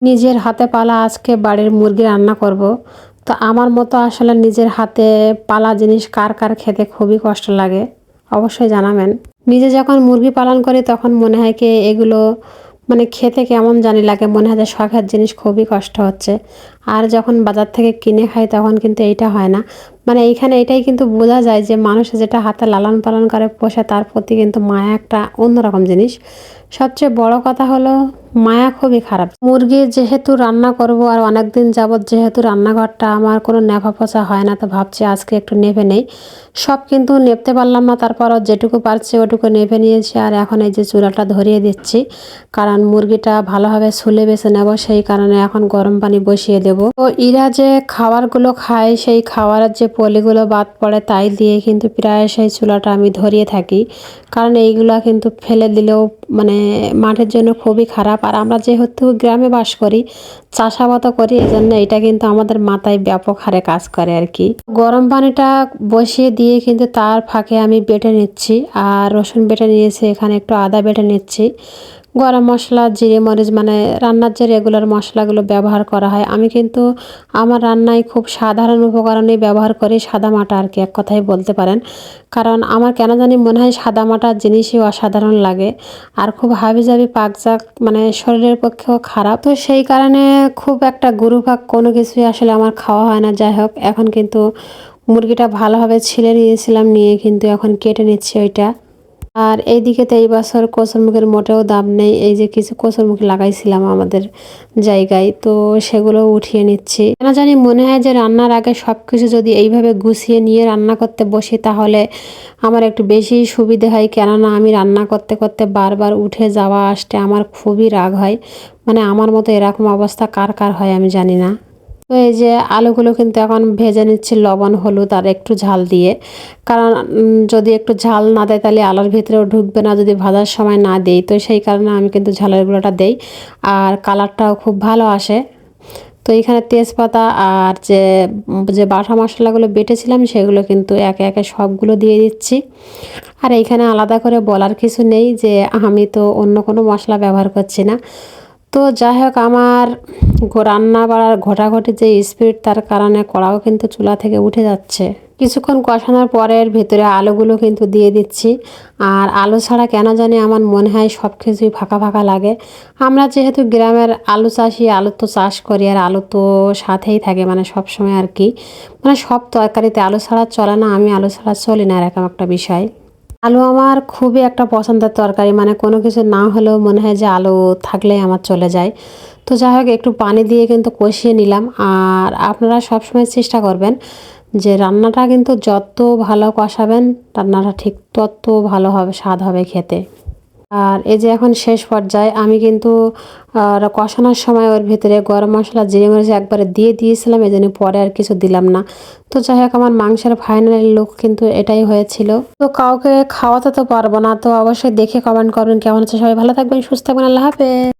নিজের হাতে পালা আজকে বাড়ির মুরগি রান্না করব। তো আমার মতো আসলে নিজের হাতে পালা জিনিস কার কার খেতে খুবই কষ্ট লাগে অবশ্যই জানাবেন। নিজে যখন মুরগি পালন করি তখন মনে হয় কি এগুলো মানে খেতে কেমন জানি লাগে, মনে হয় যে শখের জিনিস খুবই কষ্ট হচ্ছে। আর যখন বাজার থেকে কিনে খাই তখন কিন্তু এইটা হয় না। মানে এইখানে এটাই কিন্তু বোঝা যায় যে মানুষ যেটা হাতে লালন পালন করে পোষে তার প্রতি কিন্তু মায়া একটা অন্যরকম জিনিস। সবচেয়ে বড় কথা হলো মায়া খুবই খারাপ। মুরগি যেহেতু রান্না করব আর অনেক দিন যাবৎ যেহেতু রান্নাঘরটা আমার কোনো নেভা পচা হয় না, তো ভাবছি আজকে একটু নেভে নেই। সব কিন্তু নেপতে পারলাম না, তারপরও যেটুকু পারছি ওটুকু নেভে নিয়েছি। আর এখন এই যে চুলাটা ধরিয়ে দিচ্ছি, কারণ মুরগিটা ভালোভাবে ছুলে বেছে নেব, সেই কারণে এখন গরম পানি বসিয়ে দেব। তো এরা যে খাবারগুলো খায় সেই খাবারের যে পলিগুলো বাদ পড়ে তাই দিয়ে কিন্তু প্রায় সেই চুলাটা আমি ধরিয়ে থাকি, কারণ এইগুলা কিন্তু ফেলে দিলেও মানে মাঠের জন্য খুবই খারাপ। আর আমরা যেহেতু গ্রামে বাস করি, চাষাবাদ করি, এই জন্য এটা কিন্তু আমাদের মাথায় ব্যাপক হারে কাজ করে আর কি। গরম পানিটা বসিয়ে দিয়ে কিন্তু তার ফাঁকে আমি বেটে নিচ্ছি, আর রসুন বেটে নিয়েছি, এখানে একটু আদা বেটে নিচ্ছি। গরম মশলা, জিরে মরিচ, মানে রান্নার যে রেগুলার মশলাগুলো ব্যবহার করা হয়, আমি কিন্তু আমার রান্নায় খুব সাধারণ উপকরণই ব্যবহার করি, সাদামাটা আর কি এক কথায় বলতে পারেন। কারণ আমার কেন জানি মনে হয় সাদামাটা জিনিসই অসাধারণ লাগে, আর খুব হাবিজাবি পাকজাক মানে শরীরের পক্ষেও খারাপ। তো সেই কারণে খুব একটা গুরুভাগ কোনো কিছুই আসলে আমার খাওয়া হয় না। যাই হোক, এখন কিন্তু মুরগিটা ভালোভাবে ছিলে নিয়েছিলাম, নিয়ে কিন্তু এখন কেটে নিচ্ছি ওইটা। আর এইদিকে তো এই বছর কচুরমুখের মোটেও দাম নেই। এই যে কিছু কচুরমুখ লাগাইছিলাম আমাদের জায়গায়, তো সেগুলো উঠিয়ে নিচ্ছি। কেন জানি মনে হয় যে রান্নার আগে সব কিছু যদি এইভাবে গুছিয়ে নিয়ে রান্না করতে বসি তাহলে আমার একটু বেশি সুবিধে হয়। কেননা আমি রান্না করতে করতে বারবার উঠে যাওয়া আসতে আমার খুবই রাগ হয়। মানে আমার মতো এরকম অবস্থা কার কার হয় আমি জানি না। তো এই যে আলুগুলো কিন্তু এখন ভেজে নিচ্ছি লবণ হলুদ আর একটু ঝাল দিয়ে। কারণ যদি একটু ঝাল না দেয় তাহলে আলুর ভিতরেও ঢুকবে না, যদি ভাজার সময় না দেই। তো সেই কারণে আমি কিন্তু ঝালের গুঁড়োটা দেই, আর কালারটাও খুব ভালো আসে। তো এখানে তেজপাতা আর যে যে বাটা মশলাগুলো বেটেছিলাম সেগুলো কিন্তু একে একে সবগুলো দিয়ে দিচ্ছি। আর এইখানে আলাদা করে বলার কিছু নেই যে আমি তো অন্য কোনো মশলা ব্যবহার করছি না। তো যাই হোক, আমার রান্না বাড়ার ঘটাঘটি যে স্পিড, তার কারণে কড়াও কিন্তু চুলা থেকে উঠে যাচ্ছে। কিছুক্ষণ কষানোর পরে এর ভেতরে আলুগুলো কিন্তু দিয়ে দিচ্ছি। আর আলু ছাড়া কেন জানি আমার মনে হয় সব কিছুই ফাঁকা ফাঁকা লাগে। আমরা যেহেতু গ্রামের আলু চাষি, আলু তো চাষ করি, আর আলু তো সাথেই থাকে মানে সব সময় আর কি। মানে সব তরকারিতে আলু ছাড়া চলে না, আমি আলু ছাড়া চলি না, এরকম একটা বিষয়। আলু আমার খুবই একটা পছন্দের তরকারি, মানে কোনো কিছু না হলেও মনে হয় যে আলু থাকলেই আমার চলে যায়। তো যাই হোক, একটু পানি দিয়ে কিন্তু কষিয়ে নিলাম। আর আপনারা সবসময় চেষ্টা করবেন যে রান্নাটা কিন্তু যত ভালো কষাবেন রান্নাটা ঠিক তত ভালো হবে, স্বাদ হবে খেতে। আর এই যে এখন শেষ পর্যায়ে আমি কিন্তু কষানোর সময় ওর ভিতরে গরম মশলা জিরে মরিচ একবারে দিয়ে দিয়েছিলাম, এই জন্য পরে আর কিছু দিলাম না। তো যাই হোক, আমার মাংসের ফাইনাল লুক কিন্তু এটাই হয়েছিল। তো কাউকে খাওয়াতে তো পারবো না, তো অবশ্যই দেখে কমেন্ট করবেন কেমন আছে। সবাই ভালো থাকবেন, সুস্থ থাকবেন, আল্লাহ হাফেজ।